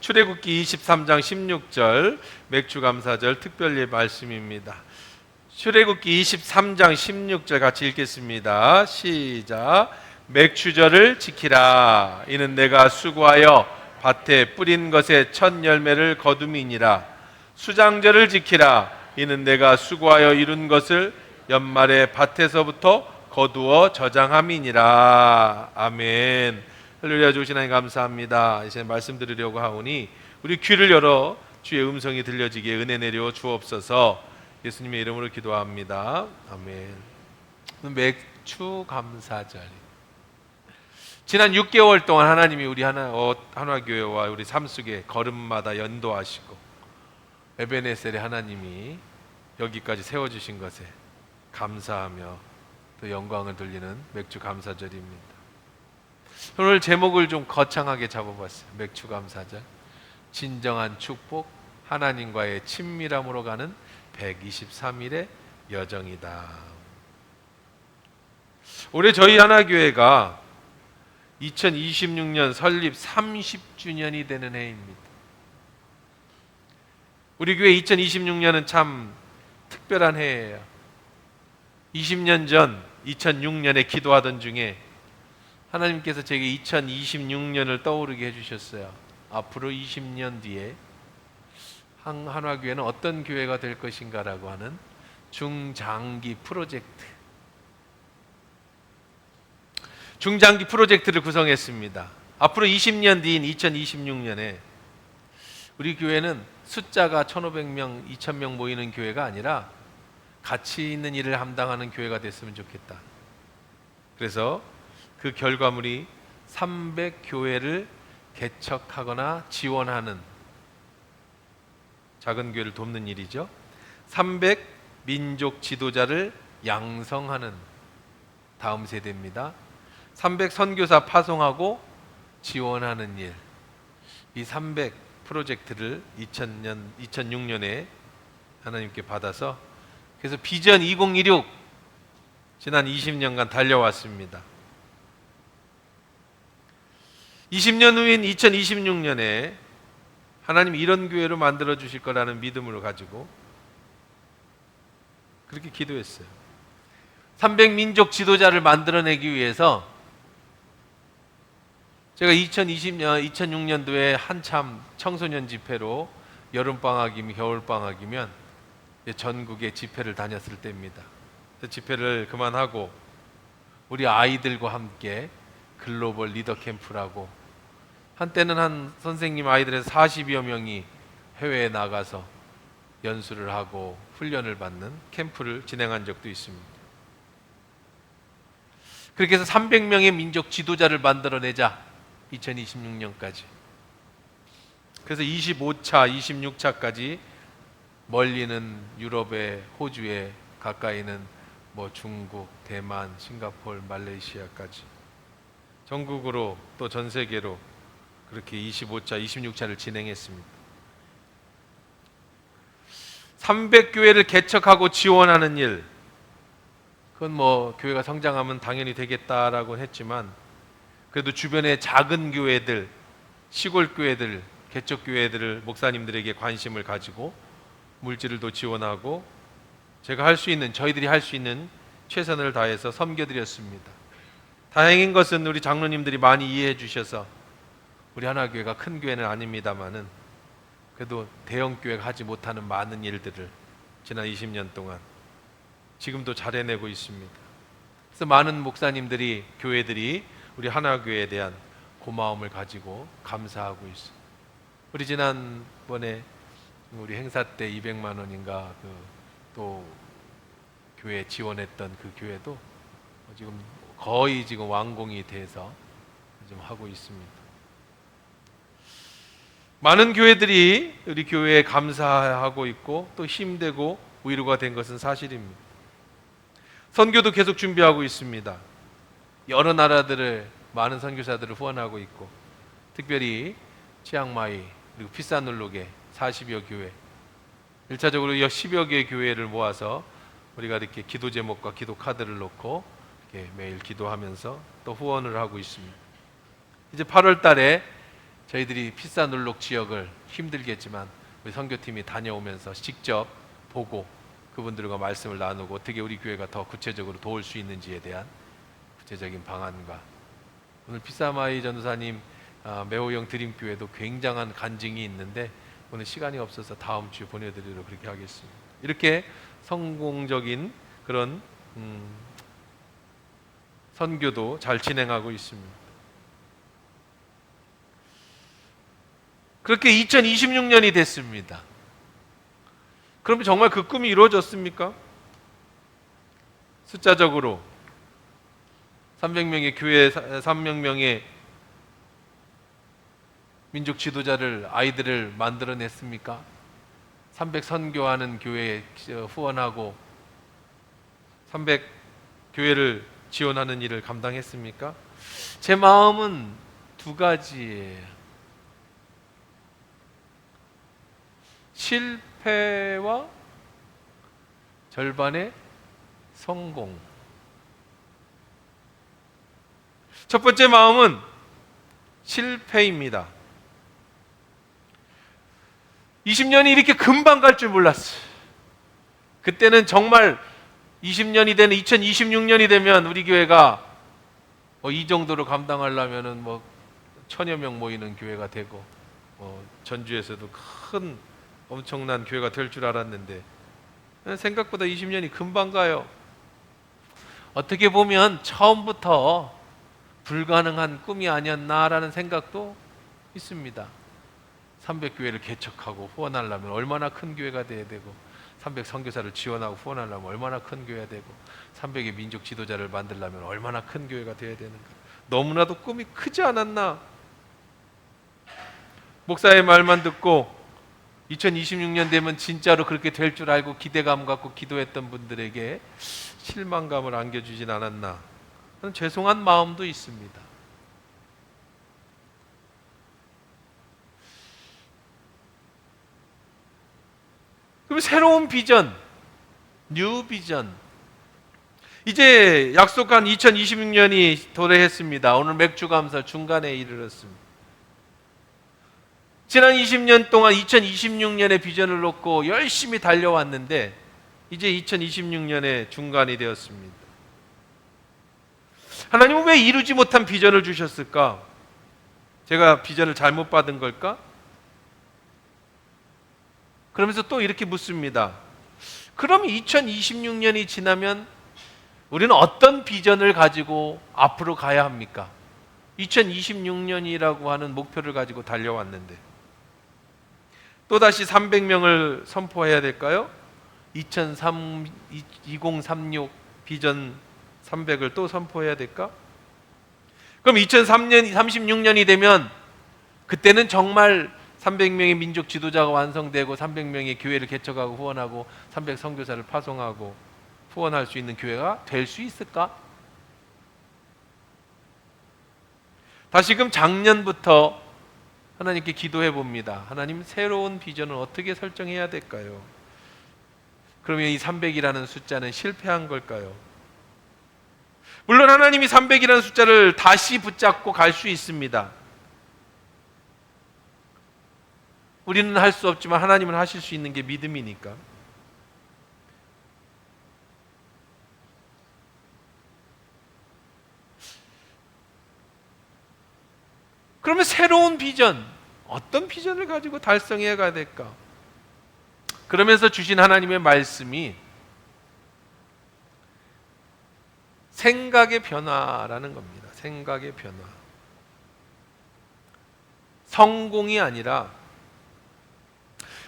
출애굽기 23장 16절 맥주감사절 특별히 말씀입니다. 출애굽기 23장 16절 같이 읽겠습니다. 시작. 맥주절을 지키라. 이는 내가 수고하여 밭에 뿌린 것의 첫 열매를 거둠이니라. 수장절을 지키라. 이는 내가 수고하여 이룬 것을 연말에 밭에서부터 거두어 저장함이니라. 아멘. 할렐루야. 주신 하나님 감사합니다. 이제 말씀 드리려고 하오니 우리 귀를 열어 주의 음성이 들려지게 은혜 내려 주옵소서. 예수님의 이름으로 기도합니다. 아멘. 맥주 감사절. 지난 6개월 동안 하나님이 우리 한화교회와 우리 삶 속에 걸음마다 연도하시고 에베네셀의 하나님이 여기까지 세워주신 것에 감사하며 또 영광을 돌리는 맥주 감사절입니다. 오늘 제목을 좀 거창하게 잡아봤어요. 맥주 감사절. 진정한 축복, 하나님과의 친밀함으로 가는 123일의 여정이다. 올해 저희 하나교회가 2026년 설립 30주년이 되는 해입니다. 우리 교회 2026년은 참 특별한 해예요. 20년 전 2006년에 기도하던 중에 하나님께서 제게 2026년을 떠오르게 해주셨어요. 앞으로 20년 뒤에 한화교회는 어떤 교회가 될 것인가라고 하는 중장기 프로젝트. 중장기 프로젝트를 구성했습니다. 앞으로 20년 뒤인 2026년에 우리 교회는 숫자가 1,500명, 2,000명 모이는 교회가 아니라 가치 있는 일을 감당하는 교회가 됐으면 좋겠다. 그래서 그 결과물이 300교회를 개척하거나 지원하는 작은 교회를 돕는 일이죠. 300 민족 지도자를 양성하는 다음 세대입니다. 300 선교사 파송하고 지원하는 일. 이 300 프로젝트를 2006년에 하나님께 받아서 그래서 비전 2016 지난 20년간 달려왔습니다. 20년 후인 2026년에 하나님이 이런 교회로 만들어 주실 거라는 믿음을 가지고 그렇게 기도했어요. 300민족 지도자를 만들어내기 위해서 제가 2006년도에 한참 청소년 집회로 여름방학이면 겨울방학이면 전국에 집회를 다녔을 때입니다. 집회를 그만하고 우리 아이들과 함께 글로벌 리더 캠프라고 한때는 한 선생님 아이들에서 40여 명이 해외에 나가서 연수를 하고 훈련을 받는 캠프를 진행한 적도 있습니다. 그렇게 해서 300명의 민족 지도자를 만들어내자 2026년까지. 그래서 25차, 26차까지 멀리는 유럽에, 호주에, 가까이는 뭐 중국, 대만, 싱가포르, 말레이시아까지 전국으로 또 전 세계로 그렇게 25차, 26차를 진행했습니다. 300교회를 개척하고 지원하는 일, 그건 뭐 교회가 성장하면 당연히 되겠다라고 했지만 그래도 주변의 작은 교회들, 시골 교회들, 개척 교회들을 목사님들에게 관심을 가지고 물질을 더 지원하고 제가 할 수 있는, 저희들이 할 수 있는 최선을 다해서 섬겨드렸습니다. 다행인 것은 우리 장로님들이 많이 이해해 주셔서 우리 하나교회가 큰 교회는 아닙니다만은 그래도 대형 교회가 하지 못하는 많은 일들을 지난 20년 동안 지금도 잘 해내고 있습니다. 그래서 많은 목사님들이, 교회들이 우리 하나교회에 대한 고마움을 가지고 감사하고 있어요. 우리 지난번에 우리 행사 때 200만 원인가 또 교회 지원했던 그 교회도 지금 거의 지금 완공이 돼서 좀 하고 있습니다. 많은 교회들이 우리 교회에 감사하고 있고 또 힘되고 위로가 된 것은 사실입니다. 선교도 계속 준비하고 있습니다. 여러 나라들을 많은 선교사들을 후원하고 있고 특별히 치앙마이 그리고 피사눌룩의 40여 교회 1차적으로 10여 개의 교회를 모아서 우리가 이렇게 기도 제목과 기도 카드를 놓고 이렇게 매일 기도하면서 또 후원을 하고 있습니다. 이제 8월 달에 저희들이 피사눌록 지역을 힘들겠지만 우리 선교팀이 다녀오면서 직접 보고 그분들과 말씀을 나누고 어떻게 우리 교회가 더 구체적으로 도울 수 있는지에 대한 구체적인 방안과 오늘 피사마이 전도사님 매호영 드림교회도 굉장한 간증이 있는데 오늘 시간이 없어서 다음 주에 보내드리도록 그렇게 하겠습니다. 이렇게 성공적인 그런 선교도 잘 진행하고 있습니다. 그렇게 2026년이 됐습니다. 그럼 정말 그 꿈이 이루어졌습니까? 숫자적으로 300명의 교회, 300명의 민족 지도자를, 아이들을 만들어냈습니까? 300 선교하는 교회에 후원하고 300 교회를 지원하는 일을 감당했습니까? 제 마음은 두 가지예요. 실패와 절반의 성공. 첫 번째 마음은 실패입니다. 20년이 이렇게 금방 갈 줄 몰랐어요. 그때는 정말 20년이 되는 2026년이 되면 우리 교회가 이 정도로 감당하려면은 1000여 명 모이는 교회가 되고 전주에서도 큰 엄청난 교회가 될 줄 알았는데 생각보다 20년이 금방 가요. 어떻게 보면 처음부터 불가능한 꿈이 아니었나라는 생각도 있습니다. 300교회를 개척하고 후원하려면 얼마나 큰 교회가 돼야 되고 300 선교사를 지원하고 후원하려면 얼마나 큰 교회가 되고 300의 민족 지도자를 만들려면 얼마나 큰 교회가 돼야 되는가. 너무나도 꿈이 크지 않았나. 목사의 말만 듣고 2026년 되면 진짜로 그렇게 될 줄 알고 기대감 갖고 기도했던 분들에게 실망감을 안겨주진 않았나. 저는 죄송한 마음도 있습니다. 그럼 새로운 비전, 뉴 비전. 이제 약속한 2026년이 도래했습니다. 오늘 맥주 감사 중간에 이르렀습니다. 지난 20년 동안 2026년의 비전을 놓고 열심히 달려왔는데 이제 2026년의 중간이 되었습니다. 하나님은 왜 이루지 못한 비전을 주셨을까? 제가 비전을 잘못 받은 걸까? 그러면서 또 이렇게 묻습니다. 그럼 2026년이 지나면 우리는 어떤 비전을 가지고 앞으로 가야 합니까? 2026년이라고 하는 목표를 가지고 달려왔는데 또다시 300명을 선포해야 될까요? 2036 비전 300을 또 선포해야 될까? 그럼 2036년이 되면 그때는 정말 300명의 민족 지도자가 완성되고 300명의 교회를 개척하고 후원하고 300 선교사를 파송하고 후원할 수 있는 교회가 될 수 있을까? 다시금 작년부터 하나님께 기도해 봅니다. 하나님, 새로운 비전을 어떻게 설정해야 될까요? 그러면 이 300이라는 숫자는 실패한 걸까요? 물론 하나님이 300이라는 숫자를 다시 붙잡고 갈 수 있습니다. 우리는 할 수 없지만 하나님은 하실 수 있는 게 믿음이니까. 그러면 새로운 비전, 어떤 비전을 가지고 달성해 가야 될까? 그러면서 주신 하나님의 말씀이 생각의 변화라는 겁니다. 생각의 변화. 성공이 아니라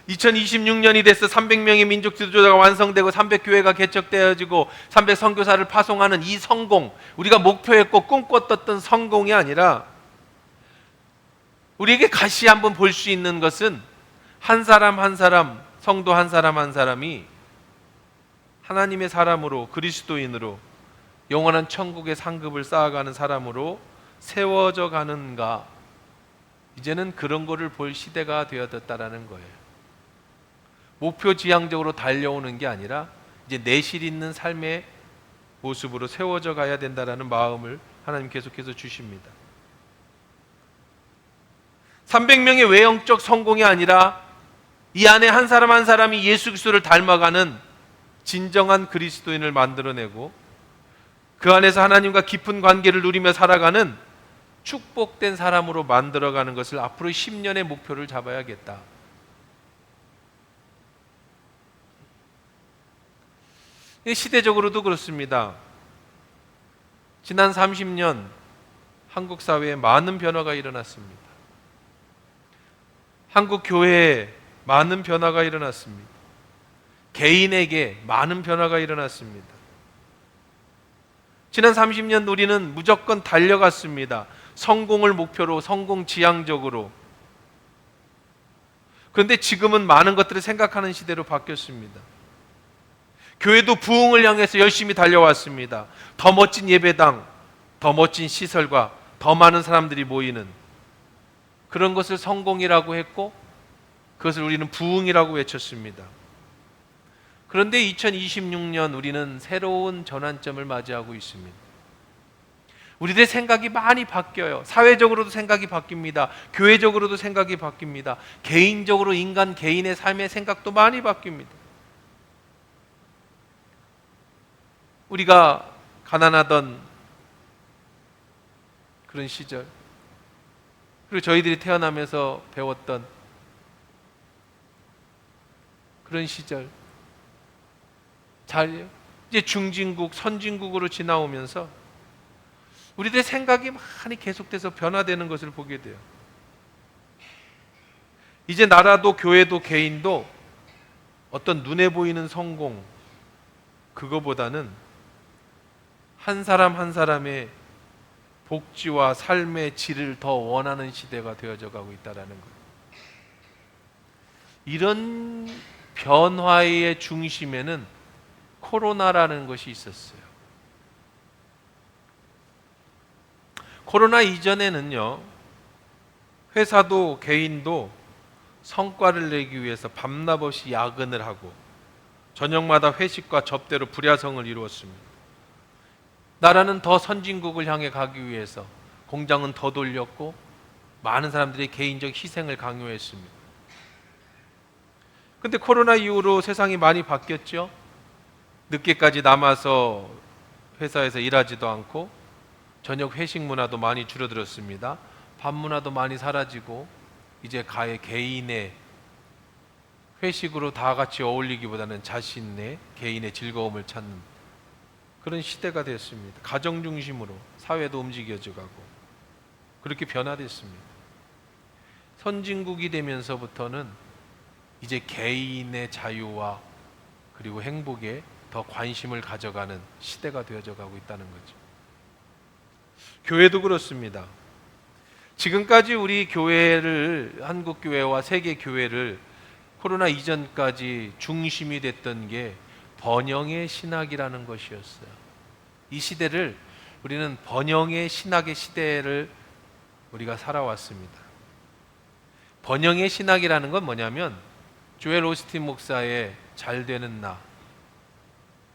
2026년이 돼서 300명의 민족 지도자가 완성되고 300교회가 개척되어지고 300 선교사를 파송하는 이 성공, 우리가 목표했고 꿈꿨던 성공이 아니라 우리에게 다시 한번 볼 수 있는 것은 한 사람 한 사람, 성도 한 사람 한 사람이 하나님의 사람으로, 그리스도인으로 영원한 천국의 상급을 쌓아가는 사람으로 세워져 가는가. 이제는 그런 거를 볼 시대가 되어졌다라는 거예요. 목표 지향적으로 달려오는 게 아니라 이제 내실 있는 삶의 모습으로 세워져 가야 된다라는 마음을 하나님 계속해서 주십니다. 300명의 외형적 성공이 아니라 이 안에 한 사람 한 사람이 예수 그리스도를 닮아가는 진정한 그리스도인을 만들어내고 그 안에서 하나님과 깊은 관계를 누리며 살아가는 축복된 사람으로 만들어가는 것을 앞으로 10년의 목표를 잡아야겠다. 시대적으로도 그렇습니다. 지난 30년 한국 사회에 많은 변화가 일어났습니다. 한국 교회에 많은 변화가 일어났습니다. 개인에게 많은 변화가 일어났습니다. 지난 30년 우리는 무조건 달려갔습니다. 성공을 목표로, 성공 지향적으로. 그런데 지금은 많은 것들을 생각하는 시대로 바뀌었습니다. 교회도 부흥을 향해서 열심히 달려왔습니다. 더 멋진 예배당, 더 멋진 시설과 더 많은 사람들이 모이는 그런 것을 성공이라고 했고 그것을 우리는 부흥이라고 외쳤습니다. 그런데 2026년 우리는 새로운 전환점을 맞이하고 있습니다. 우리들의 생각이 많이 바뀌어요. 사회적으로도 생각이 바뀝니다. 교회적으로도 생각이 바뀝니다. 개인적으로 인간 개인의 삶의 생각도 많이 바뀝니다. 우리가 가난하던 그런 시절, 그리고 저희들이 태어나면서 배웠던 그런 시절, 이제 중진국, 선진국으로 지나오면서 우리들의 생각이 많이 계속돼서 변화되는 것을 보게 돼요. 이제 나라도 교회도 개인도 어떤 눈에 보이는 성공, 그거보다는 한 사람 한 사람의 복지와 삶의 질을 더 원하는 시대가 되어져 가고 있다는 것. 이런 변화의 중심에는 코로나라는 것이 있었어요. 코로나 이전에는요, 회사도 개인도 성과를 내기 위해서 밤낮 없이 야근을 하고 저녁마다 회식과 접대로 불야성을 이루었습니다. 나라는 더 선진국을 향해 가기 위해서 공장은 더 돌렸고 많은 사람들이 개인적 희생을 강요했습니다. 그런데 코로나 이후로 세상이 많이 바뀌었죠. 늦게까지 남아서 회사에서 일하지도 않고 저녁 회식 문화도 많이 줄어들었습니다. 밤 문화도 많이 사라지고 이제 개인의 회식으로 다 같이 어울리기보다는 자신의 개인의 즐거움을 찾는 그런 시대가 됐습니다. 가정 중심으로 사회도 움직여져 가고 그렇게 변화됐습니다. 선진국이 되면서부터는 이제 개인의 자유와 그리고 행복에 더 관심을 가져가는 시대가 되어져 가고 있다는 거죠. 교회도 그렇습니다. 지금까지 우리 교회를, 한국 교회와 세계 교회를 코로나 이전까지 중심이 됐던 게 번영의 신학이라는 것이었어요. 이 시대를 우리는 번영의 신학의 시대를 우리가 살아왔습니다. 번영의 신학이라는 건 뭐냐면 조엘 오스틴 목사의 잘 되는 나,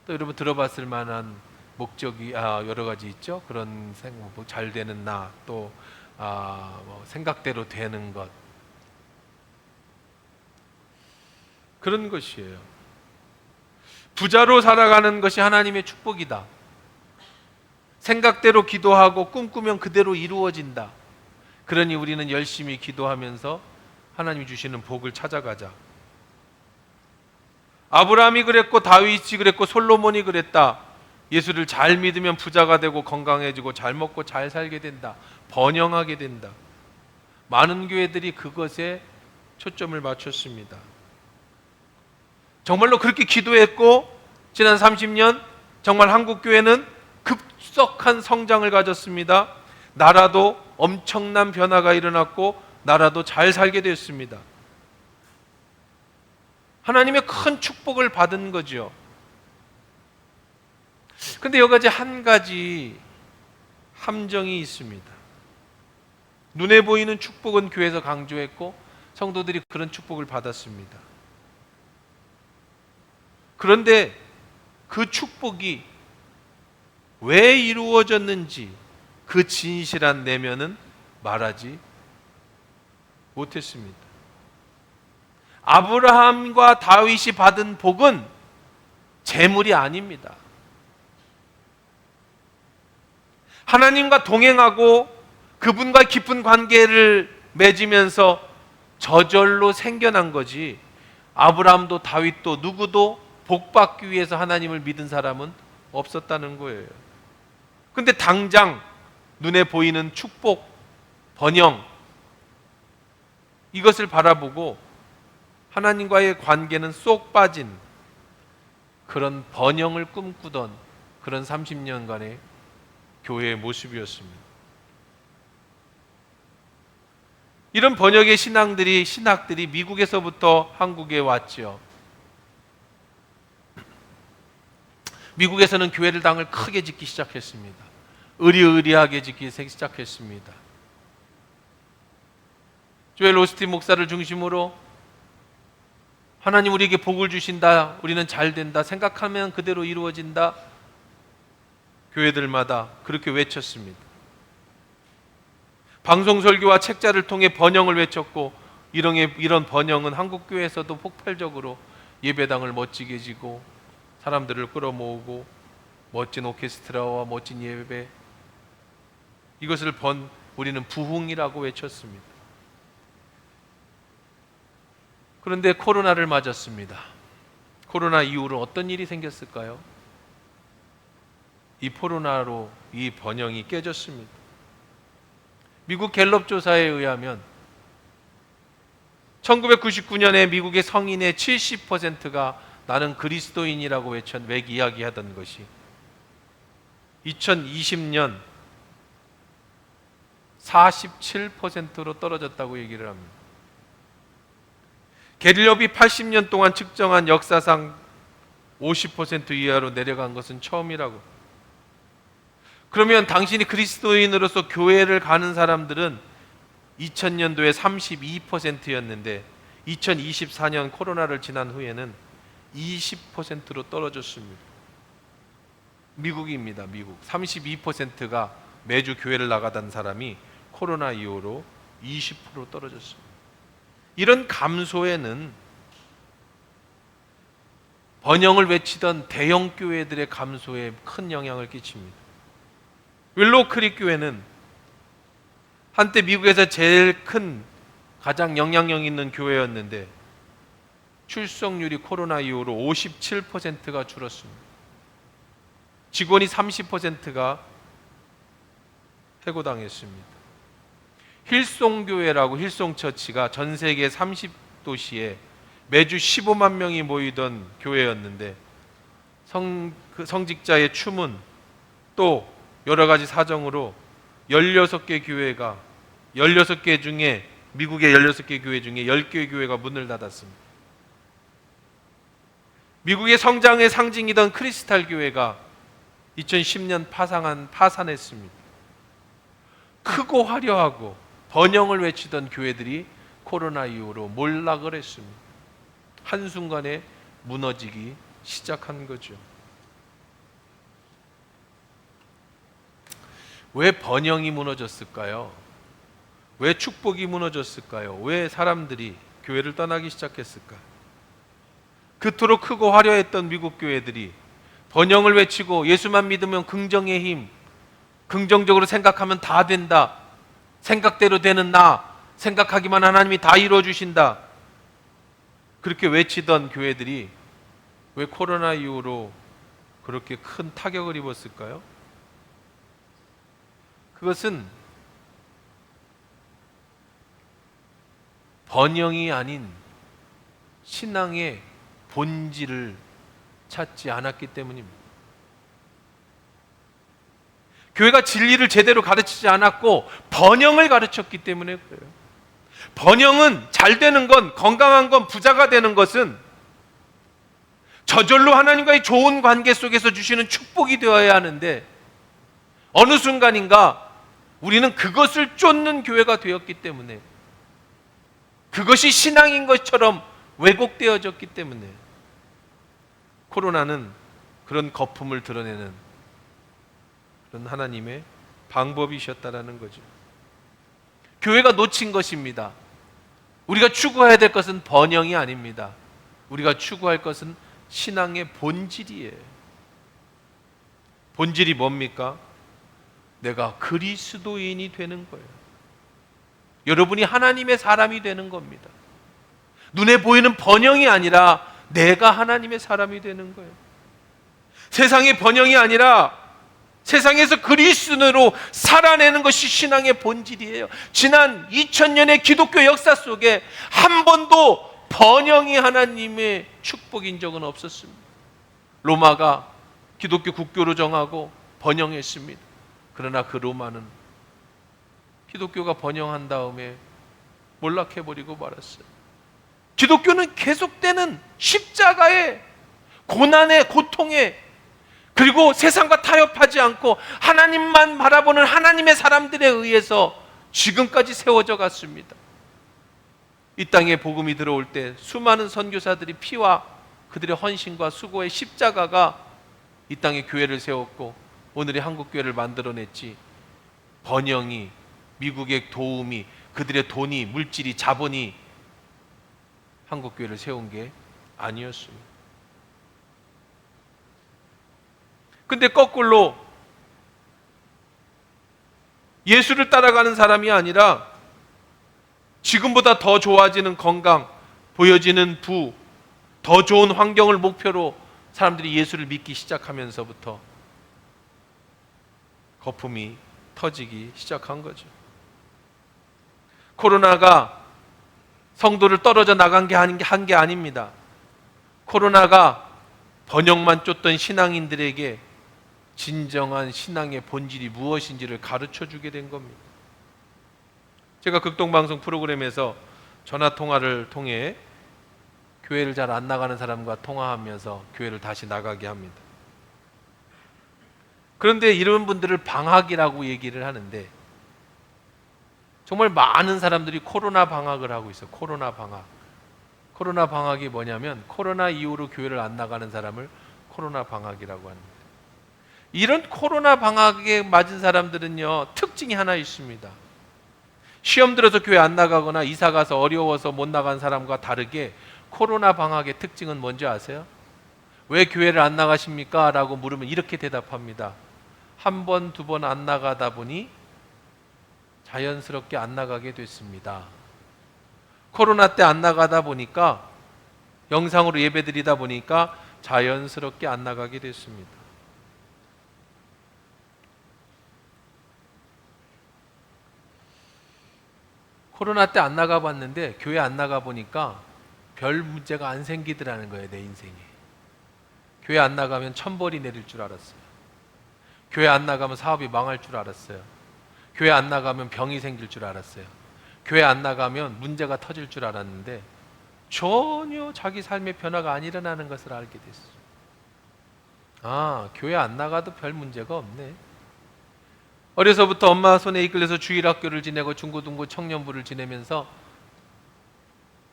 또 여러분 들어봤을 만한 목적이 여러 가지 있죠. 그런 잘 되는 나, 또 생각대로 되는 것, 그런 것이에요. 부자로 살아가는 것이 하나님의 축복이다. 생각대로 기도하고 꿈꾸면 그대로 이루어진다. 그러니 우리는 열심히 기도하면서 하나님이 주시는 복을 찾아가자. 아브라함이 그랬고 다윗이 그랬고 솔로몬이 그랬다. 예수를 잘 믿으면 부자가 되고 건강해지고 잘 먹고 잘 살게 된다. 번영하게 된다. 많은 교회들이 그것에 초점을 맞췄습니다. 정말로 그렇게 기도했고 지난 30년 정말 한국 교회는 급속한 성장을 가졌습니다. 나라도 엄청난 변화가 일어났고 나라도 잘 살게 됐습니다. 하나님의 큰 축복을 받은 거죠. 그런데 여기까지 한 가지 함정이 있습니다. 눈에 보이는 축복은 교회에서 강조했고 성도들이 그런 축복을 받았습니다. 그런데 그 축복이 왜 이루어졌는지 그 진실한 내면은 말하지 못했습니다. 아브라함과 다윗이 받은 복은 재물이 아닙니다. 하나님과 동행하고 그분과 깊은 관계를 맺으면서 저절로 생겨난 거지, 아브라함도 다윗도 누구도 복받기 위해서 하나님을 믿은 사람은 없었다는 거예요. 근데 당장 눈에 보이는 축복, 번영, 이것을 바라보고 하나님과의 관계는 쏙 빠진 그런 번영을 꿈꾸던 그런 30년간의 교회의 모습이었습니다. 이런 번역의 신학들이 미국에서부터 한국에 왔죠. 미국에서는 교회를 당을 크게 짓기 시작했습니다. 의리의리하게 짓기 시작했습니다. 조엘 오스틴 목사를 중심으로 하나님 우리에게 복을 주신다, 우리는 잘 된다, 생각하면 그대로 이루어진다, 교회들마다 그렇게 외쳤습니다. 방송 설교와 책자를 통해 번영을 외쳤고, 이런 번영은 한국 교회에서도 폭발적으로 예배당을 멋지게 지고 사람들을 끌어모으고 멋진 오케스트라와 멋진 예배, 이것을 우리는 부흥이라고 외쳤습니다. 그런데 코로나를 맞았습니다. 코로나 이후로 어떤 일이 생겼을까요? 이 코로나로 이 번영이 깨졌습니다. 미국 갤럽 조사에 의하면 1999년에 미국의 성인의 70%가 나는 그리스도인이라고 이야기하던 것이 2020년 47%로 떨어졌다고 얘기를 합니다. 갤럽이 80년 동안 측정한 역사상 50% 이하로 내려간 것은 처음이라고. 그러면 당신이 그리스도인으로서 교회를 가는 사람들은 2000년도에 32%였는데 2024년 코로나를 지난 후에는 20%로 떨어졌습니다. 미국입니다. 미국 32%가 매주 교회를 나가던 사람이 코로나 이후로 20% 떨어졌습니다. 이런 감소에는 번영을 외치던 대형 교회들의 감소에 큰 영향을 끼칩니다. 윌로우 크릭 교회는 한때 미국에서 제일 큰, 가장 영향력 있는 교회였는데 출석률이 코로나 이후로 57%가 줄었습니다. 직원이 30%가 해고당했습니다. 힐송교회라고, 힐송처치가 전 세계 30도시에 매주 15만 명이 모이던 교회였는데 성직자의 추문 또 여러 가지 사정으로 16개 교회가, 16개 중에, 미국의 16개 교회 중에 10개 교회가 문을 닫았습니다. 미국의 성장의 상징이던 크리스탈 교회가 2010년 파산했습니다. 크고 화려하고 번영을 외치던 교회들이 코로나 이후로 몰락을 했습니다. 한순간에 무너지기 시작한 거죠. 왜 번영이 무너졌을까요? 왜 축복이 무너졌을까요? 왜 사람들이 교회를 떠나기 시작했을까요? 그토록 크고 화려했던 미국 교회들이 번영을 외치고 예수만 믿으면 긍정의 힘, 긍정적으로 생각하면 다 된다, 생각대로 되는 나, 생각하기만 하나님이 다 이루어주신다, 그렇게 외치던 교회들이 왜 코로나 이후로 그렇게 큰 타격을 입었을까요? 그것은 번영이 아닌 신앙의 본질을 찾지 않았기 때문입니다. 교회가 진리를 제대로 가르치지 않았고 번영을 가르쳤기 때문에 그래요. 번영은, 잘 되는 건, 건강한 건, 부자가 되는 것은 저절로 하나님과의 좋은 관계 속에서 주시는 축복이 되어야 하는데, 어느 순간인가 우리는 그것을 쫓는 교회가 되었기 때문에, 그것이 신앙인 것처럼 왜곡되어졌기 때문에 코로나는 그런 거품을 드러내는 그런 하나님의 방법이셨다라는 거죠. 교회가 놓친 것입니다. 우리가 추구해야 될 것은 번영이 아닙니다. 우리가 추구할 것은 신앙의 본질이에요. 본질이 뭡니까? 내가 그리스도인이 되는 거예요. 여러분이 하나님의 사람이 되는 겁니다. 눈에 보이는 번영이 아니라 내가 하나님의 사람이 되는 거예요. 세상의 번영이 아니라 세상에서 그리스도로 살아내는 것이 신앙의 본질이에요. 지난 2000년의 기독교 역사 속에 한 번도 번영이 하나님의 축복인 적은 없었습니다. 로마가 기독교 국교로 정하고 번영했습니다. 그러나 그 로마는 기독교가 번영한 다음에 몰락해버리고 말았어요. 기독교는 계속되는 십자가의 고난의 고통에, 그리고 세상과 타협하지 않고 하나님만 바라보는 하나님의 사람들에 의해서 지금까지 세워져 갔습니다. 이 땅에 복음이 들어올 때 수많은 선교사들이 피와 그들의 헌신과 수고의 십자가가 이 땅에 교회를 세웠고 오늘의 한국교회를 만들어냈지, 번영이, 미국의 도움이, 그들의 돈이, 물질이, 자본이 한국교회를 세운 게 아니었습니다. 근데 거꾸로 예수를 따라가는 사람이 아니라 지금보다 더 좋아지는 건강, 보여지는 부, 더 좋은 환경을 목표로 사람들이 예수를 믿기 시작하면서부터 거품이 터지기 시작한 거죠. 코로나가 성도를 떨어져 나간 게 한 게 아닙니다. 코로나가 번영만 쫓던 신앙인들에게 진정한 신앙의 본질이 무엇인지를 가르쳐 주게 된 겁니다. 제가 극동방송 프로그램에서 전화통화를 통해 교회를 잘 안 나가는 사람과 통화하면서 교회를 다시 나가게 합니다. 그런데 이런 분들을 방학이라고 얘기를 하는데 정말 많은 사람들이 코로나 방학을 하고 있어요. 코로나 방학. 코로나 방학이 뭐냐면 코로나 이후로 교회를 안 나가는 사람을 코로나 방학이라고 합니다. 이런 코로나 방학에 맞은 사람들은요, 특징이 하나 있습니다. 시험 들어서 교회 안 나가거나 이사 가서 어려워서 못 나간 사람과 다르게 코로나 방학의 특징은 뭔지 아세요? 왜 교회를 안 나가십니까? 라고 물으면 이렇게 대답합니다. 한 번, 두 번 안 나가다 보니 자연스럽게 안 나가게 됐습니다. 코로나 때 안 나가다 보니까, 영상으로 예배드리다 보니까 자연스럽게 안 나가게 됐습니다. 코로나 때 안 나가봤는데 교회 안 나가보니까 별 문제가 안 생기더라는 거예요. 내 인생에. 교회 안 나가면 천벌이 내릴 줄 알았어요. 교회 안 나가면 사업이 망할 줄 알았어요. 교회 안 나가면 병이 생길 줄 알았어요. 교회 안 나가면 문제가 터질 줄 알았는데 전혀 자기 삶의 변화가 안 일어나는 것을 알게 됐어요. 아, 교회 안 나가도 별 문제가 없네. 어려서부터 엄마 손에 이끌려서 주일학교를 지내고 중고등부 청년부를 지내면서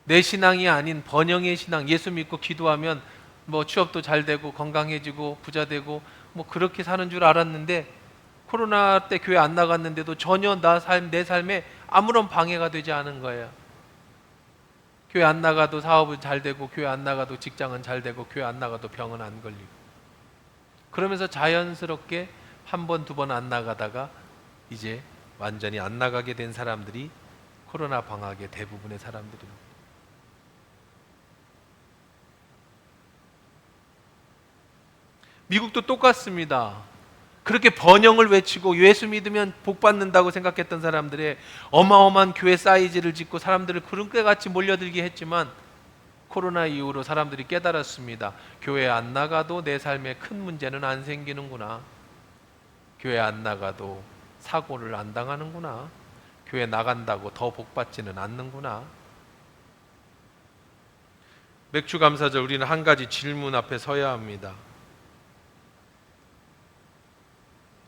내 신앙이 아닌 번영의 신앙, 예수 믿고 기도하면 뭐 취업도 잘 되고 건강해지고 부자 되고 뭐 그렇게 사는 줄 알았는데 코로나 때 교회 안 나갔는데도 전혀 내 삶에 아무런 방해가 되지 않은 거예요. 교회 안 나가도 사업은 잘 되고 교회 안 나가도 직장은 잘 되고 교회 안 나가도 병은 안 걸리고, 그러면서 자연스럽게 한 번, 두 번 안 나가다가 이제 완전히 안 나가게 된 사람들이 코로나 방학의 대부분의 사람들입니다. 미국도 똑같습니다. 그렇게 번영을 외치고 예수 믿으면 복 받는다고 생각했던 사람들의 어마어마한 교회 사이즈를 짓고 사람들을 그릇같이 몰려들게 했지만 코로나 이후로 사람들이 깨달았습니다. 교회 안 나가도 내 삶에 큰 문제는 안 생기는구나. 교회 안 나가도 사고를 안 당하는구나. 교회 나간다고 더 복 받지는 않는구나. 맥주감사절 우리는 한 가지 질문 앞에 서야 합니다.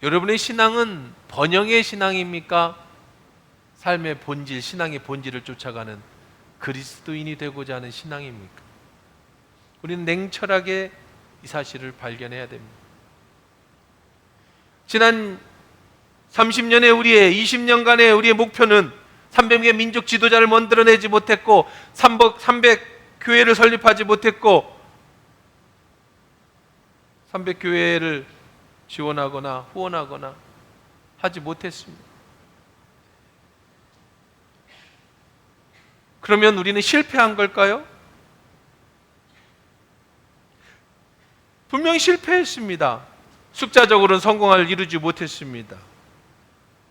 여러분의 신앙은 번영의 신앙입니까? 삶의 본질, 신앙의 본질을 쫓아가는 그리스도인이 되고자 하는 신앙입니까? 우리는 냉철하게 이 사실을 발견해야 됩니다. 지난 30년의 우리의 20년간의 우리의 목표는 300명의 민족 지도자를 만들어내지 못했고 300교회를 설립하지 못했고 300교회를 지원하거나 후원하거나 하지 못했습니다. 그러면 우리는 실패한 걸까요? 분명히 실패했습니다. 숫자적으로는 성공을 이루지 못했습니다.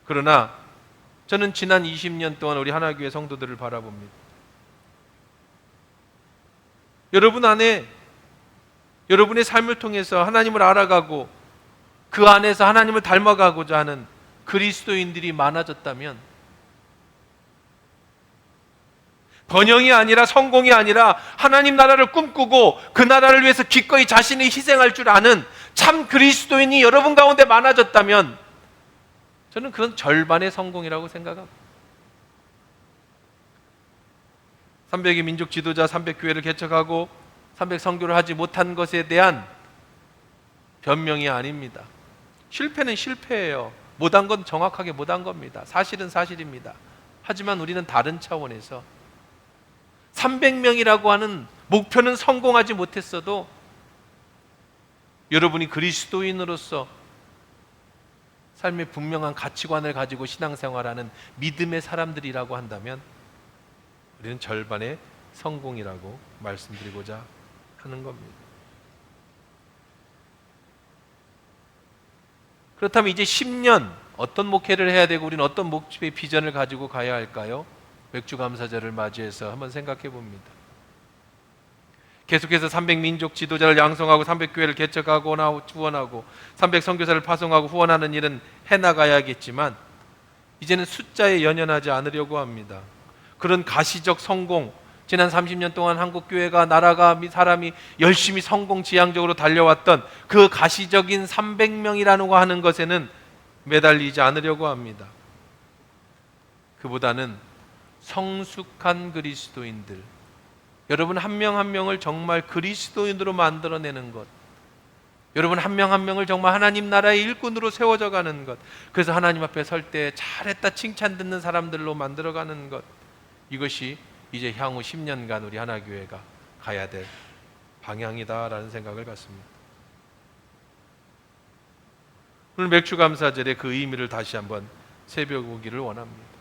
그러나 저는 지난 20년 동안 우리 하나교회 성도들을 바라봅니다. 여러분 안에 여러분의 삶을 통해서 하나님을 알아가고 그 안에서 하나님을 닮아가고자 하는 그리스도인들이 많아졌다면, 번영이 아니라 성공이 아니라 하나님 나라를 꿈꾸고 그 나라를 위해서 기꺼이 자신이 희생할 줄 아는 참 그리스도인이 여러분 가운데 많아졌다면 저는 그건 절반의 성공이라고 생각합니다. 300의 민족 지도자 300교회를 개척하고 300선교를 하지 못한 것에 대한 변명이 아닙니다. 실패는 실패예요. 못한 건 정확하게 못한 겁니다. 사실은 사실입니다. 하지만 우리는 다른 차원에서 300명이라고 하는 목표는 성공하지 못했어도 여러분이 그리스도인으로서 삶의 분명한 가치관을 가지고 신앙생활하는 믿음의 사람들이라고 한다면 우리는 절반의 성공이라고 말씀드리고자 하는 겁니다. 그렇다면 이제 10년 어떤 목회를 해야 되고 우리는 어떤 목표의 비전을 가지고 가야 할까요? 맥주감사절을 맞이해서 한번 생각해 봅니다. 계속해서 300민족 지도자를 양성하고 300교회를 개척하고 후원하고 300선교사를 파송하고 후원하는 일은 해나가야겠지만 이제는 숫자에 연연하지 않으려고 합니다. 그런 가시적 성공, 지난 30년 동안 한국교회가 나라가 사람이 열심히 성공지향적으로 달려왔던 그 가시적인 300명이라는 거 하는 것에는 매달리지 않으려고 합니다. 그보다는 성숙한 그리스도인들, 여러분 한 명 한 명을 정말 그리스도인으로 만들어내는 것, 여러분 한 명 한 명을 정말 하나님 나라의 일꾼으로 세워져 가는 것, 그래서 하나님 앞에 설 때 잘했다 칭찬 듣는 사람들로 만들어가는 것, 이것이 이제 향후 10년간 우리 하나교회가 가야 될 방향이다라는 생각을 갖습니다. 오늘 맥주감사절의 그 의미를 다시 한번 새겨보기를 원합니다.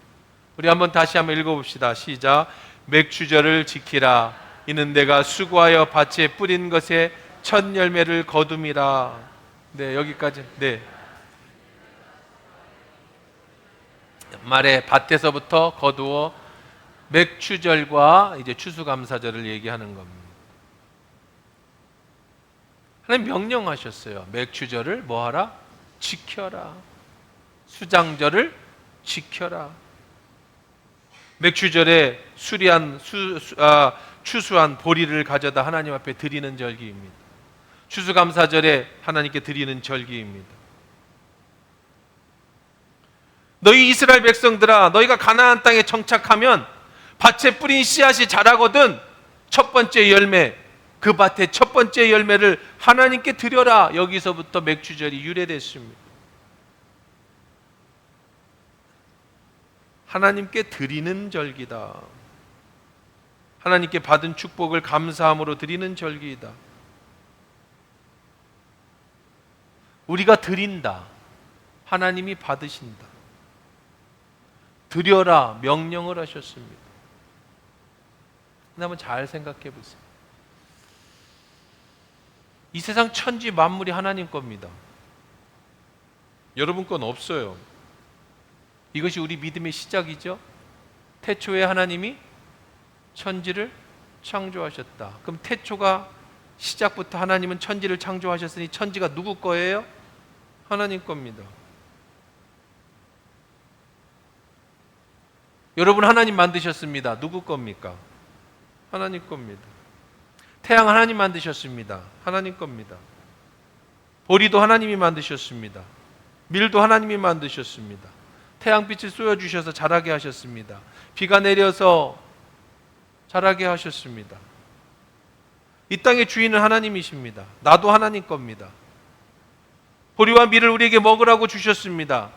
우리 한번 다시 한번 읽어봅시다. 시작. 맥주절을 지키라. 이는 내가 수고하여 밭에 뿌린 것에 첫 열매를 거둠이라. 네, 여기까지. 네. 말에 밭에서부터 거두어 맥주절과 이제 추수감사절을 얘기하는 겁니다. 하나님 명령하셨어요. 맥주절을 뭐하라? 지켜라. 수장절을 지켜라. 맥주절에 추수한 보리를 가져다 하나님 앞에 드리는 절기입니다. 추수감사절에 하나님께 드리는 절기입니다. 너희 이스라엘 백성들아, 너희가 가나안 땅에 정착하면 밭에 뿌린 씨앗이 자라거든 첫 번째 열매, 그 밭의 첫 번째 열매를 하나님께 드려라. 여기서부터 맥주절이 유래됐습니다. 하나님께 드리는 절기다. 하나님께 받은 축복을 감사함으로 드리는 절기이다. 우리가 드린다. 하나님이 받으신다. 드려라 명령을 하셨습니다. 한번 잘 생각해 보세요. 이 세상 천지 만물이 하나님 겁니다. 여러분 건 없어요. 이것이 우리 믿음의 시작이죠. 태초에 하나님이 천지를 창조하셨다. 그럼 태초가 시작부터 하나님은 천지를 창조하셨으니 천지가 누구 거예요? 하나님 겁니다. 여러분 하나님 만드셨습니다. 누구 겁니까? 하나님 겁니다. 태양 하나님 만드셨습니다. 하나님 겁니다. 보리도 하나님이 만드셨습니다. 밀도 하나님이 만드셨습니다. 태양빛을 쏘여주셔서 자라게 하셨습니다. 비가 내려서 자라게 하셨습니다. 이 땅의 주인은 하나님이십니다. 나도 하나님 겁니다. 보리와 밀을 우리에게 먹으라고 주셨습니다.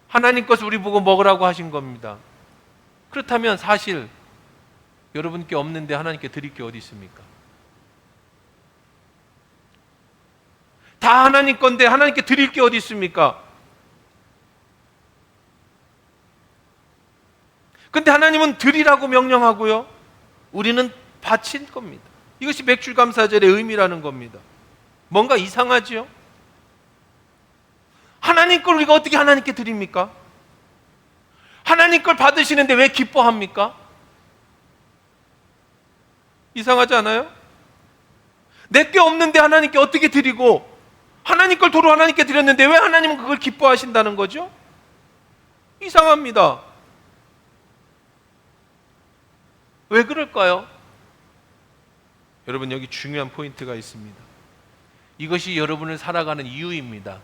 하나님 것을 우리 보고 먹으라고 하신 겁니다. 그렇다면 사실 여러분께 없는데 하나님께 드릴 게 어디 있습니까? 다 하나님 건데 하나님께 드릴 게 어디 있습니까? 근데 하나님은 드리라고 명령하고요, 우리는 바칠 겁니다. 이것이 맥주감사절의 의미라는 겁니다. 뭔가 이상하지요? 하나님 걸 우리가 어떻게 하나님께 드립니까? 하나님 걸 받으시는데 왜 기뻐합니까? 이상하지 않아요? 내게 없는데 하나님께 어떻게 드리고, 하나님 걸 도로 하나님께 드렸는데 왜 하나님은 그걸 기뻐하신다는 거죠? 이상합니다. 왜 그럴까요? 여러분, 여기 중요한 포인트가 있습니다. 이것이 여러분을 살아가는 이유입니다.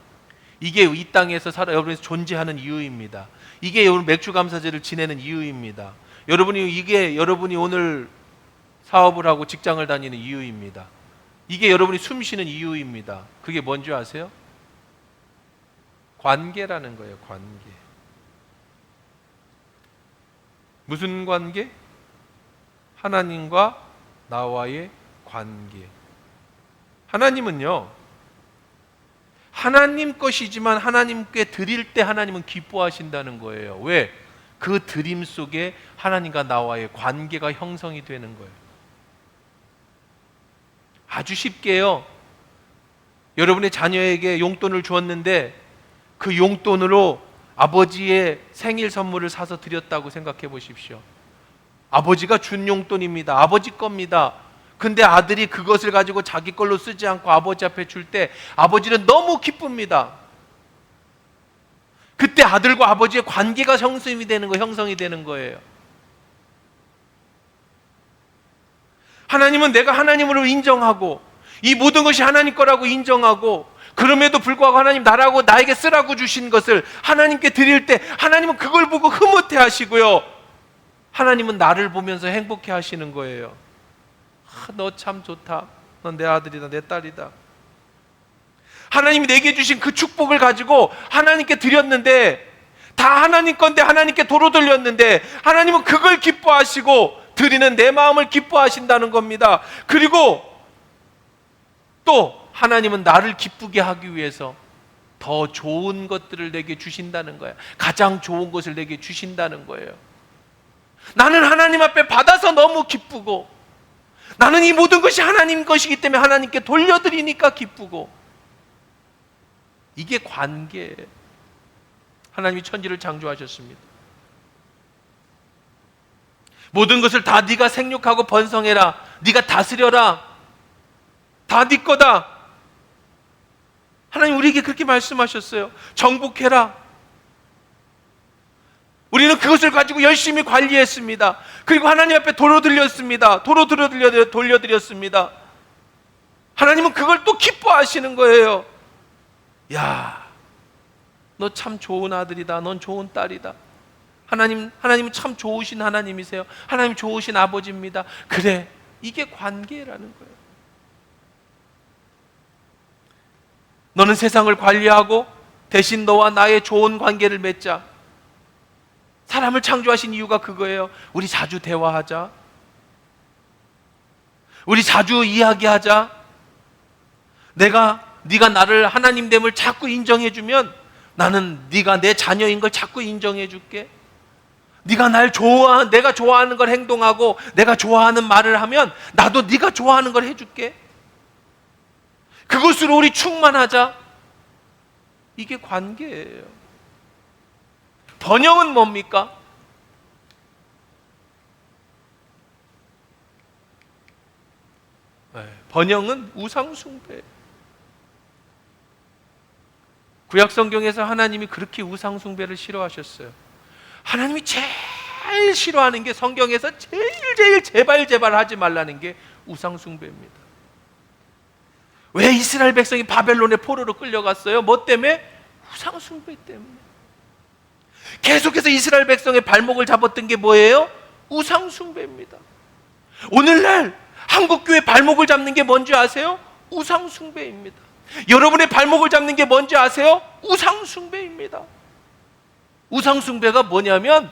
이게 이 땅에서 여러분이 존재하는 이유입니다. 이게 여러분 맥주감사제를 지내는 이유입니다. 이게 여러분이 오늘 사업을 하고 직장을 다니는 이유입니다. 이게 여러분이 숨 쉬는 이유입니다. 그게 뭔지 아세요? 관계라는 거예요. 관계. 무슨 관계? 하나님과 나와의 관계. 하나님은요, 하나님 것이지만 하나님께 드릴 때 하나님은 기뻐하신다는 거예요. 왜? 그 드림 속에 하나님과 나와의 관계가 형성이 되는 거예요. 아주 쉽게요, 여러분의 자녀에게 용돈을 주었는데 그 용돈으로 아버지의 생일 선물을 사서 드렸다고 생각해 보십시오. 아버지가 준 용돈입니다. 아버지 겁니다. 근데 아들이 그것을 가지고 자기 걸로 쓰지 않고 아버지 앞에 줄 때 아버지는 너무 기쁩니다. 그때 아들과 아버지의 관계가 형성이 되는 거예요. 하나님은 내가 하나님으로 인정하고 이 모든 것이 하나님 거라고 인정하고, 그럼에도 불구하고 하나님 나에게 쓰라고 주신 것을 하나님께 드릴 때 하나님은 그걸 보고 흐뭇해 하시고요, 하나님은 나를 보면서 행복해 하시는 거예요. 너 참 좋다. 넌 내 아들이다, 내 딸이다. 하나님이 내게 주신 그 축복을 가지고 하나님께 드렸는데, 다 하나님 건데 하나님께 도로 돌렸는데 하나님은 그걸 기뻐하시고 드리는 내 마음을 기뻐하신다는 겁니다. 그리고 또 하나님은 나를 기쁘게 하기 위해서 더 좋은 것들을 내게 주신다는 거예요. 가장 좋은 것을 내게 주신다는 거예요. 나는 하나님 앞에 받아서 너무 기쁘고, 나는 이 모든 것이 하나님 것이기 때문에 하나님께 돌려드리니까 기쁘고, 이게 관계예요. 하나님이 천지를 창조하셨습니다. 모든 것을 다 네가 생육하고 번성해라, 네가 다스려라, 다 네 거다. 하나님 우리에게 그렇게 말씀하셨어요. 정복해라. 우리는 그것을 가지고 열심히 관리했습니다. 그리고 하나님 앞에 도로 돌렸습니다. 돌려드렸습니다. 하나님은 그걸 또 기뻐하시는 거예요. 야, 너 참 좋은 아들이다. 넌 좋은 딸이다. 하나님은 참 좋으신 하나님이세요. 하나님 좋으신 아버지입니다. 그래, 이게 관계라는 거예요. 너는 세상을 관리하고 대신 너와 나의 좋은 관계를 맺자. 사람을 창조하신 이유가 그거예요. 우리 자주 대화하자. 우리 자주 이야기하자. 네가 나를 하나님됨을 자꾸 인정해주면 나는 네가 내 자녀인 걸 자꾸 인정해줄게. 네가 내가 좋아하는 걸 행동하고 내가 좋아하는 말을 하면 나도 네가 좋아하는 걸 해줄게. 그것으로 우리 충만하자. 이게 관계예요. 번영은 뭡니까? 번영은 우상숭배. 구약성경에서 하나님이 그렇게 우상숭배를 싫어하셨어요. 하나님이 제일 싫어하는 게, 성경에서 제일 제발 하지 말라는 게 우상숭배입니다. 왜 이스라엘 백성이 바벨론의 포로로 끌려갔어요? 뭐 때문에? 우상숭배 때문에. 계속해서 이스라엘 백성의 발목을 잡았던 게 뭐예요? 우상숭배입니다. 오늘날 한국교회 발목을 잡는 게 뭔지 아세요? 우상숭배입니다. 여러분의 발목을 잡는 게 뭔지 아세요? 우상숭배입니다. 우상숭배가 뭐냐면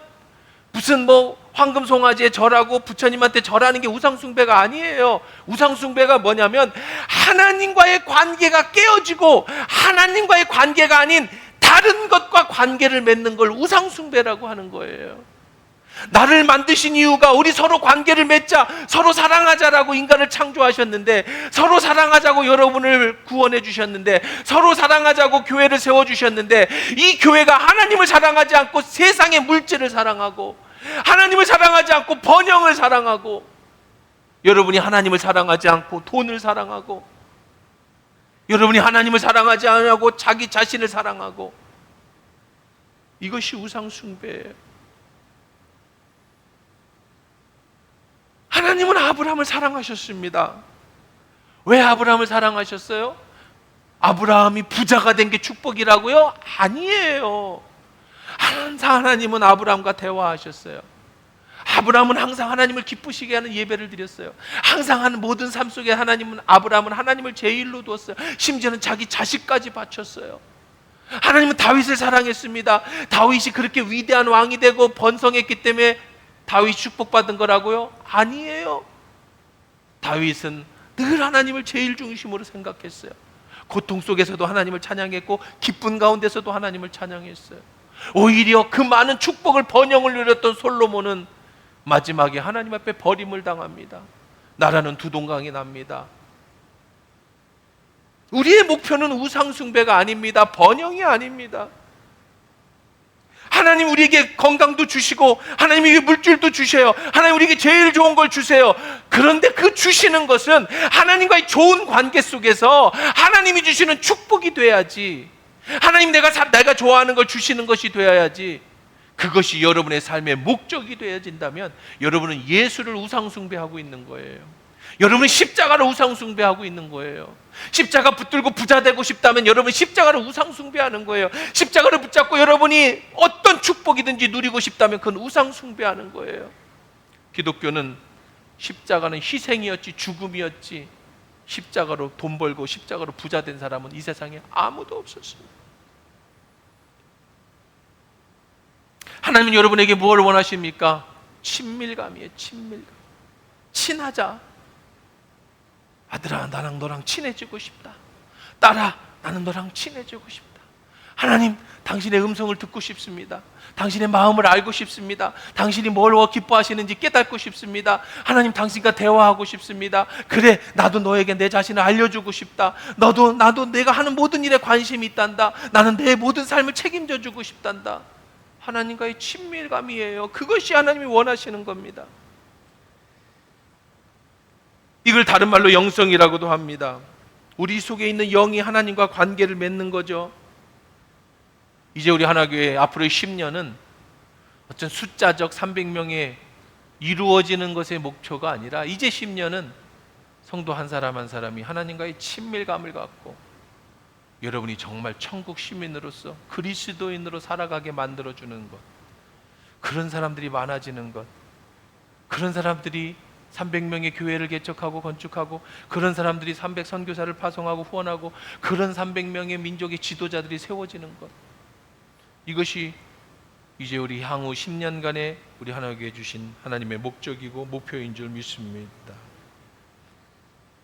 무슨 황금 송아지에 절하고 부처님한테 절하는 게 우상숭배가 아니에요. 우상숭배가 뭐냐면 하나님과의 관계가 깨어지고 하나님과의 관계가 아닌 다른 것과 관계를 맺는 걸 우상숭배라고 하는 거예요. 나를 만드신 이유가 우리 서로 관계를 맺자, 서로 사랑하자라고 인간을 창조하셨는데, 서로 사랑하자고 여러분을 구원해 주셨는데, 서로 사랑하자고 교회를 세워주셨는데, 이 교회가 하나님을 사랑하지 않고 세상의 물질을 사랑하고, 하나님을 사랑하지 않고 번영을 사랑하고, 여러분이 하나님을 사랑하지 않고 돈을 사랑하고, 여러분이 하나님을 사랑하지 않고 자기 자신을 사랑하고, 이것이 우상숭배예요. 하나님은 아브라함을 사랑하셨습니다. 왜 아브라함을 사랑하셨어요? 아브라함이 부자가 된 게 축복이라고요? 아니에요. 항상 하나님은 아브라함과 대화하셨어요. 아브라함은 항상 하나님을 기쁘시게 하는 예배를 드렸어요. 항상 하는 모든 삶 속에 아브라함은 하나님을 제일로 두었어요. 심지어는 자기 자식까지 바쳤어요. 하나님은 다윗을 사랑했습니다. 다윗이 그렇게 위대한 왕이 되고 번성했기 때문에 다윗이 축복받은 거라고요? 아니에요. 다윗은 늘 하나님을 제일 중심으로 생각했어요. 고통 속에서도 하나님을 찬양했고 기쁜 가운데서도 하나님을 찬양했어요. 오히려 그 많은 축복을 번영을 누렸던 솔로몬은 마지막에 하나님 앞에 버림을 당합니다. 나라는 두동강이 납니다. 우리의 목표는 우상숭배가 아닙니다. 번영이 아닙니다. 하나님 우리에게 건강도 주시고 하나님 우리에게 물질도 주셔요. 하나님 우리에게 제일 좋은 걸 주세요. 그런데 그 주시는 것은 하나님과의 좋은 관계 속에서 하나님이 주시는 축복이 돼야지, 하나님 내가 좋아하는 걸 주시는 것이 되어야지, 그것이 여러분의 삶의 목적이 되어진다면 여러분은 예수를 우상숭배하고 있는 거예요. 여러분은 십자가를 우상숭배하고 있는 거예요. 십자가 붙들고 부자 되고 싶다면 여러분 십자가를 우상숭배하는 거예요. 십자가를 붙잡고 여러분이 어떤 축복이든지 누리고 싶다면 그건 우상숭배하는 거예요. 기독교는 십자가는 희생이었지 죽음이었지, 십자가로 돈 벌고 십자가로 부자 된 사람은 이 세상에 아무도 없었어요. 하나님은 여러분에게 무엇을 원하십니까? 친밀감이에요. 친밀감. 친하자. 아들아, 나랑 너랑 친해지고 싶다. 딸아, 나는 너랑 친해지고 싶다. 하나님, 당신의 음성을 듣고 싶습니다. 당신의 마음을 알고 싶습니다. 당신이 뭘 기뻐하시는지 깨닫고 싶습니다. 하나님, 당신과 대화하고 싶습니다. 그래, 나도 너에게 내 자신을 알려주고 싶다. 나도 내가 하는 모든 일에 관심이 있단다. 나는 내 모든 삶을 책임져 주고 싶단다. 하나님과의 친밀감이에요. 그것이 하나님이 원하시는 겁니다. 이걸 다른 말로 영성이라고도 합니다. 우리 속에 있는 영이 하나님과 관계를 맺는 거죠. 이제 우리 하나교회 앞으로의 10년은 어떤 숫자적 300명에 이루어지는 것의 목표가 아니라 이제 10년은 성도 한 사람 한 사람이 하나님과의 친밀감을 갖고 여러분이 정말 천국 시민으로서 그리스도인으로 살아가게 만들어주는 것, 그런 사람들이 많아지는 것, 그런 사람들이 300명의 교회를 개척하고 건축하고, 그런 사람들이 300 선교사를 파송하고 후원하고, 그런 300명의 민족의 지도자들이 세워지는 것, 이것이 이제 우리 향후 10년간의 우리 하나님께 주신 하나님의 목적이고 목표인 줄 믿습니다.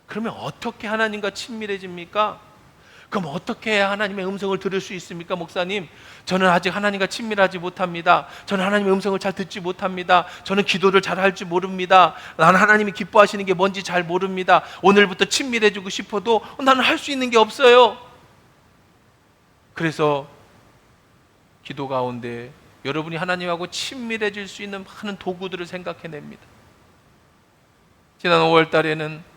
그러면 어떻게 하나님과 친밀해집니까? 그럼 어떻게 해야 하나님의 음성을 들을 수 있습니까? 목사님, 저는 아직 하나님과 친밀하지 못합니다. 저는 하나님의 음성을 잘 듣지 못합니다. 저는 기도를 잘 할지 모릅니다. 나는 하나님이 기뻐하시는 게 뭔지 잘 모릅니다. 오늘부터 친밀해지고 싶어도 나는 할 수 있는 게 없어요. 그래서 기도 가운데 여러분이 하나님하고 친밀해질 수 있는 많은 도구들을 생각해냅니다. 지난 5월 달에는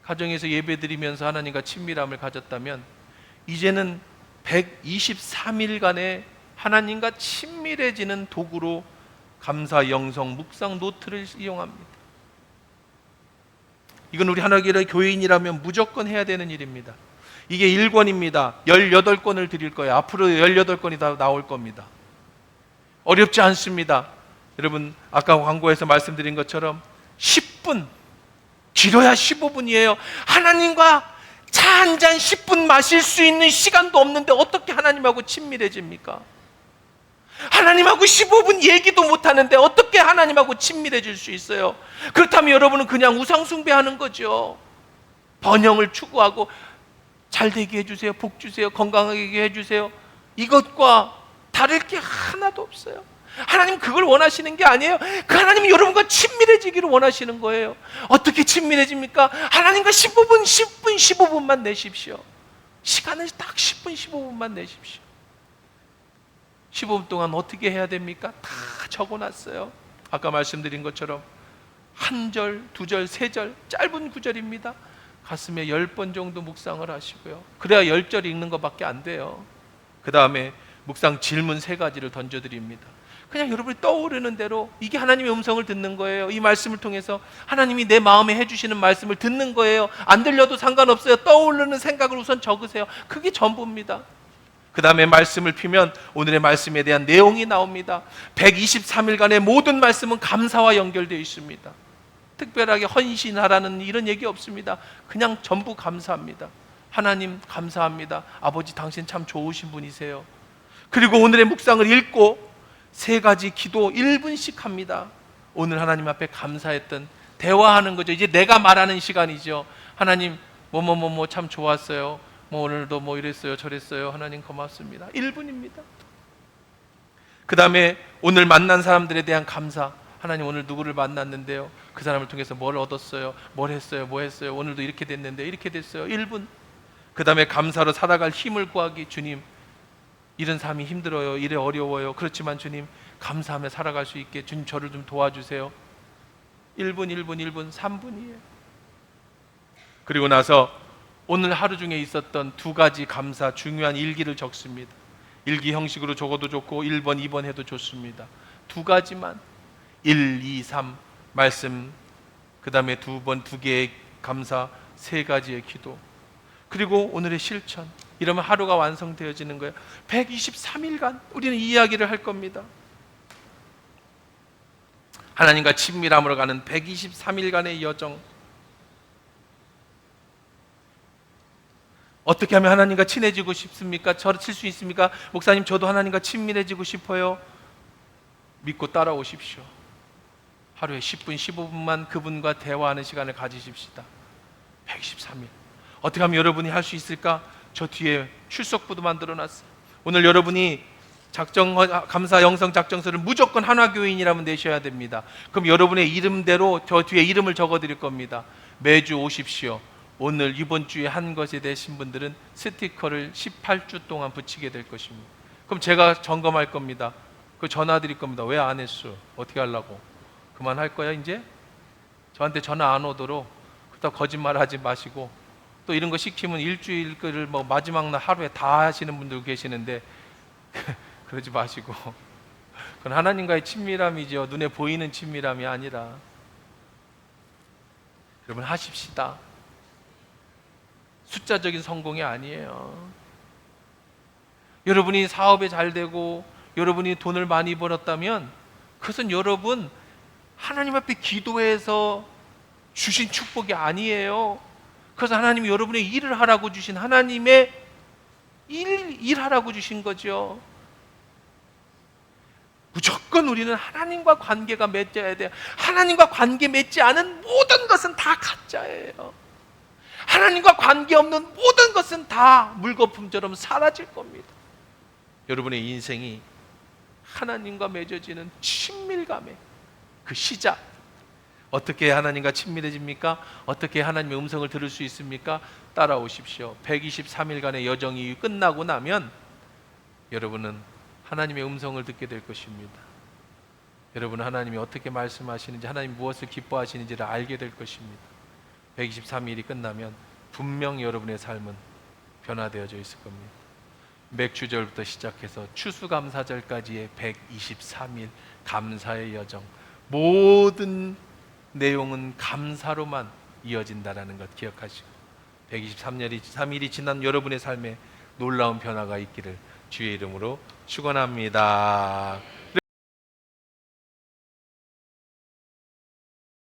가정에서 예배드리면서 하나님과 친밀함을 가졌다면 이제는 123일간의 하나님과 친밀해지는 도구로 감사, 영성, 묵상, 노트를 이용합니다. 이건 우리 하나님의 교인이라면 무조건 해야 되는 일입니다. 이게 1권입니다. 18권을 드릴 거예요. 앞으로 18권이 다 나올 겁니다. 어렵지 않습니다. 여러분, 아까 광고에서 말씀드린 것처럼 10분, 길어야 15분이에요. 하나님과 차 한 잔 10분 마실 수 있는 시간도 없는데 어떻게 하나님하고 친밀해집니까? 하나님하고 15분 얘기도 못하는데 어떻게 하나님하고 친밀해질 수 있어요? 그렇다면 여러분은 그냥 우상숭배하는 거죠. 번영을 추구하고 잘되게 해주세요, 복 주세요, 건강하게 해주세요, 이것과 다를 게 하나도 없어요. 하나님 그걸 원하시는 게 아니에요. 그 하나님은 여러분과 친밀해지기를 원하시는 거예요. 어떻게 친밀해집니까? 하나님과 15분, 10분, 15분만 내십시오. 시간을 딱 10분, 15분만 내십시오. 15분 동안 어떻게 해야 됩니까? 다 적어놨어요. 아까 말씀드린 것처럼 한 절, 두 절, 세 절, 짧은 구절입니다. 가슴에 10번 정도 묵상을 하시고요. 그래야 10절 읽는 것밖에 안 돼요. 그 다음에 묵상 질문 3가지를 던져드립니다. 그냥 여러분이 떠오르는 대로 이게 하나님의 음성을 듣는 거예요. 이 말씀을 통해서 하나님이 내 마음에 해주시는 말씀을 듣는 거예요. 안 들려도 상관없어요. 떠오르는 생각을 우선 적으세요. 그게 전부입니다. 그 다음에 말씀을 피면 오늘의 말씀에 대한 내용이 나옵니다. 123일간의 모든 말씀은 감사와 연결되어 있습니다. 특별하게 헌신하라는 이런 얘기 없습니다. 그냥 전부 감사합니다. 하나님 감사합니다. 아버지 당신 참 좋으신 분이세요. 그리고 오늘의 묵상을 읽고 3가지 기도 1분씩 합니다. 오늘 하나님 앞에 감사했던 대화하는 거죠. 이제 내가 말하는 시간이죠. 하나님 뭐뭐뭐뭐 참 좋았어요. 뭐 오늘도 뭐 이랬어요 저랬어요. 하나님 고맙습니다. 1분입니다. 그 다음에 오늘 만난 사람들에 대한 감사. 하나님 오늘 누구를 만났는데요, 그 사람을 통해서 뭘 얻었어요, 뭘 했어요, 뭐 했어요, 오늘도 이렇게 됐는데 이렇게 됐어요. 1분. 그 다음에 감사로 살아갈 힘을 구하기. 주님 이런 삶이 힘들어요, 이래 어려워요. 그렇지만 주님 감사하며 살아갈 수 있게 주님 저를 좀 도와주세요. 1분, 1분, 1분, 3분이에요. 그리고 나서 오늘 하루 중에 있었던 2가지 감사 중요한 일기를 적습니다. 일기 형식으로 적어도 좋고 1번, 2번 해도 좋습니다. 2가지만 1, 2, 3 말씀, 그 다음에 2번 2개의 감사, 3가지의 기도, 그리고 오늘의 실천. 이러면 하루가 완성되어지는 거예요. 123일간 우리는 이 이야기를 할 겁니다. 하나님과 친밀함으로 가는 123일간의 여정. 어떻게 하면 하나님과 친해지고 싶습니까? 저를 칠 수 있습니까? 목사님 저도 하나님과 친밀해지고 싶어요. 믿고 따라오십시오. 하루에 10분, 15분만 그분과 대화하는 시간을 가지십시다. 123일. 어떻게 하면 여러분이 할 수 있을까? 저 뒤에 출석부도 만들어놨어요. 오늘 여러분이 감사 영성 작정서를 무조건 한화교인이라면 내셔야 됩니다. 그럼 여러분의 이름대로 저 뒤에 이름을 적어드릴 겁니다. 매주 오십시오. 오늘 이번 주에 한 것에 대신 분들은 스티커를 18주 동안 붙이게 될 것입니다. 그럼 제가 점검할 겁니다. 그 전화 드릴 겁니다. 왜 안 했어? 어떻게 하려고? 그만할 거야 이제? 저한테 전화 안 오도록 그렇다고 거짓말하지 마시고, 또 이런 거 시키면 일주일 거를 뭐 마지막 날 하루에 다 하시는 분들 계시는데 그러지 마시고 그건 하나님과의 친밀함이죠. 눈에 보이는 친밀함이 아니라. 여러분 하십시다. 숫자적인 성공이 아니에요. 여러분이 사업에 잘 되고 여러분이 돈을 많이 벌었다면 그것은 여러분 하나님 앞에 기도해서 주신 축복이 아니에요. 그래서 하나님이 여러분의 일을 하라고 주신, 하나님의 일하라고 주신 거죠. 무조건 우리는 하나님과 관계가 맺어야 돼요. 하나님과 관계 맺지 않은 모든 것은 다 가짜예요. 하나님과 관계없는 모든 것은 다 물거품처럼 사라질 겁니다. 여러분의 인생이 하나님과 맺어지는 친밀감의 그 시작. 어떻게 하나님과 친밀해집니까? 어떻게 하나님의 음성을 들을 수 있습니까? 따라오십시오. 123일간의 여정이 끝나고 나면 여러분은 하나님의 음성을 듣게 될 것입니다. 여러분은 하나님이 어떻게 말씀하시는지, 하나님 무엇을 기뻐하시는지를 알게 될 것입니다. 123일이 끝나면 분명히 여러분의 삶은 변화되어져 있을 겁니다. 맥주절부터 시작해서 추수감사절까지의 123일 감사의 여정, 모든 내용은 감사로만 이어진다는 것 기억하시고 123일이 지난 여러분의 삶에 놀라운 변화가 있기를 주의 이름으로 축원합니다.